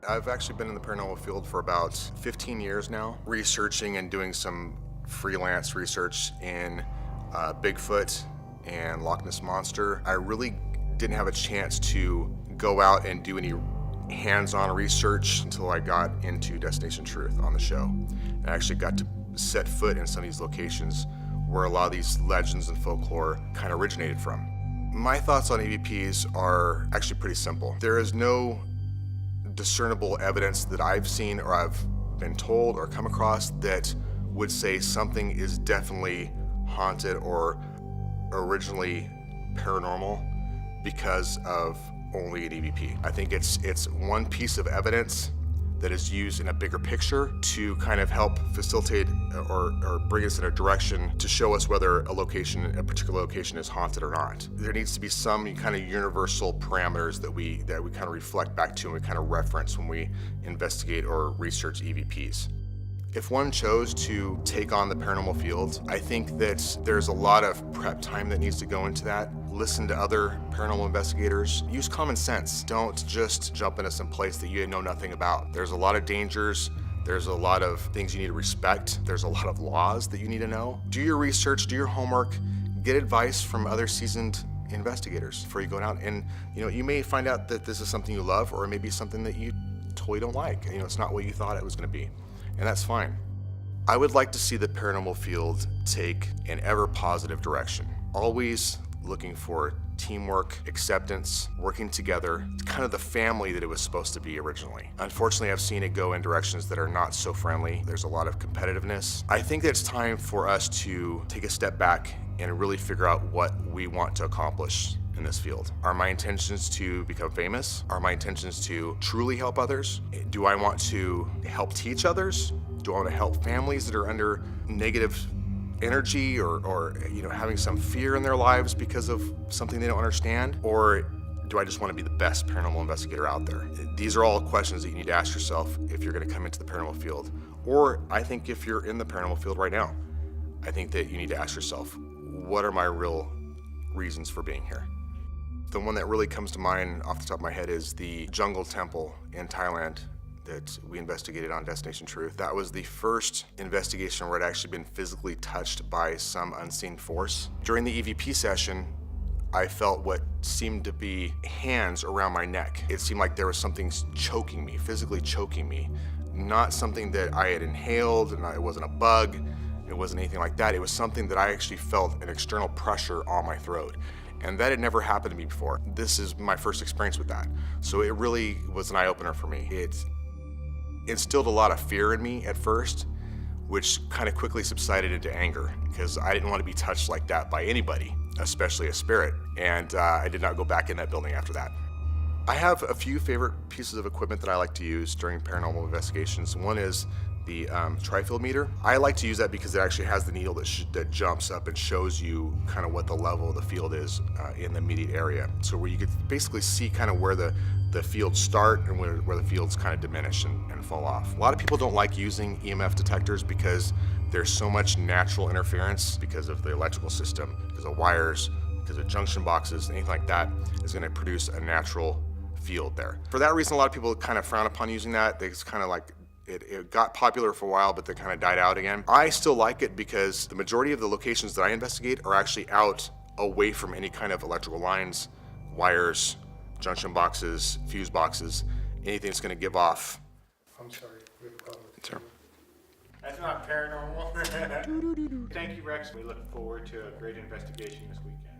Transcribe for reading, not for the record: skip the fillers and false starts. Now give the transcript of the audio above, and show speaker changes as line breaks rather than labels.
I've actually been in the paranormal field for about 15 years now, researching and doing some freelance research in Bigfoot and Loch Ness Monster. I really didn't have a chance to go out and do any hands-on research until I got into Destination Truth on the show. And I actually got to set foot in some of these locations where a lot of these legends and folklore kind of originated from. My thoughts on EVPs are actually pretty simple. There is no discernible evidence that I've seen or I've been told or come across that would say something is definitely haunted or originally paranormal because of only an EVP. I think it's one piece of evidence that is used in a bigger picture to kind of help facilitate or bring us in a direction to show us whether a particular location is haunted or not. There needs to be some kind of universal parameters that we kind of reflect back to and we kind of reference when we investigate or research EVPs. If one chose to take on the paranormal field, I think that there's a lot of prep time that needs to go into that. Listen to other paranormal investigators. Use common sense. Don't just jump into some place that you know nothing about. There's a lot of dangers. There's a lot of things you need to respect. There's a lot of laws that you need to know. Do your research, do your homework, get advice from other seasoned investigators before you go out. And you may find out that this is something you love, or maybe something that you totally don't like. It's not what you thought it was going to be. And that's fine. I would like to see the paranormal field take an ever positive direction. Always looking for teamwork, acceptance, working together. It's kind of the family that it was supposed to be originally. Unfortunately, I've seen it go in directions that are not so friendly. There's a lot of competitiveness. I think that it's time for us to take a step back and really figure out what we want to accomplish in this field. Are my intentions to become famous? Are my intentions to truly help others? Do I want to help teach others? Do I want to help families that are under negative energy or having some fear in their lives because of something they don't understand? Or do I just want to be the best paranormal investigator out there? These are all questions that you need to ask yourself if you're going to come into the paranormal field. Or I think if you're in the paranormal field right now, I think that you need to ask yourself, what are my real reasons for being here? The one that really comes to mind off the top of my head is the Jungle Temple in Thailand that we investigated on Destination Truth. That was the first investigation where I'd actually been physically touched by some unseen force. During the EVP session, I felt what seemed to be hands around my neck. It seemed like there was something choking me, physically choking me. Not something that I had inhaled, and it wasn't a bug, it wasn't anything like that. It was something that I actually felt an external pressure on my throat. And that had never happened to me before. This is my first experience with that. So it really was an eye-opener for me. It instilled a lot of fear in me at first, which kind of quickly subsided into anger because I didn't want to be touched like that by anybody, especially a spirit. And I did not go back in that building after that. I have a few favorite pieces of equipment that I like to use during paranormal investigations. One is the tri-field meter. I like to use that because it actually has the needle that jumps up and shows you kind of what the level of the field is in the immediate area. So where you could basically see kind of where the fields start and where the fields kind of diminish and fall off. A lot of people don't like using EMF detectors because there's so much natural interference because of the electrical system, because of wires, because of junction boxes, anything like that is going to produce a natural field there. For that reason, a lot of people kind of frown upon using that. It's kind of like it got popular for a while, but they kind of died out again. I still like it because the majority of the locations that I investigate are actually out away from any kind of electrical lines, wires, junction boxes, fuse boxes, anything that's going to give off.
I'm sorry, we have a problem with
Sure.
That's not paranormal. Thank you, Rex. We look forward to a great investigation this weekend.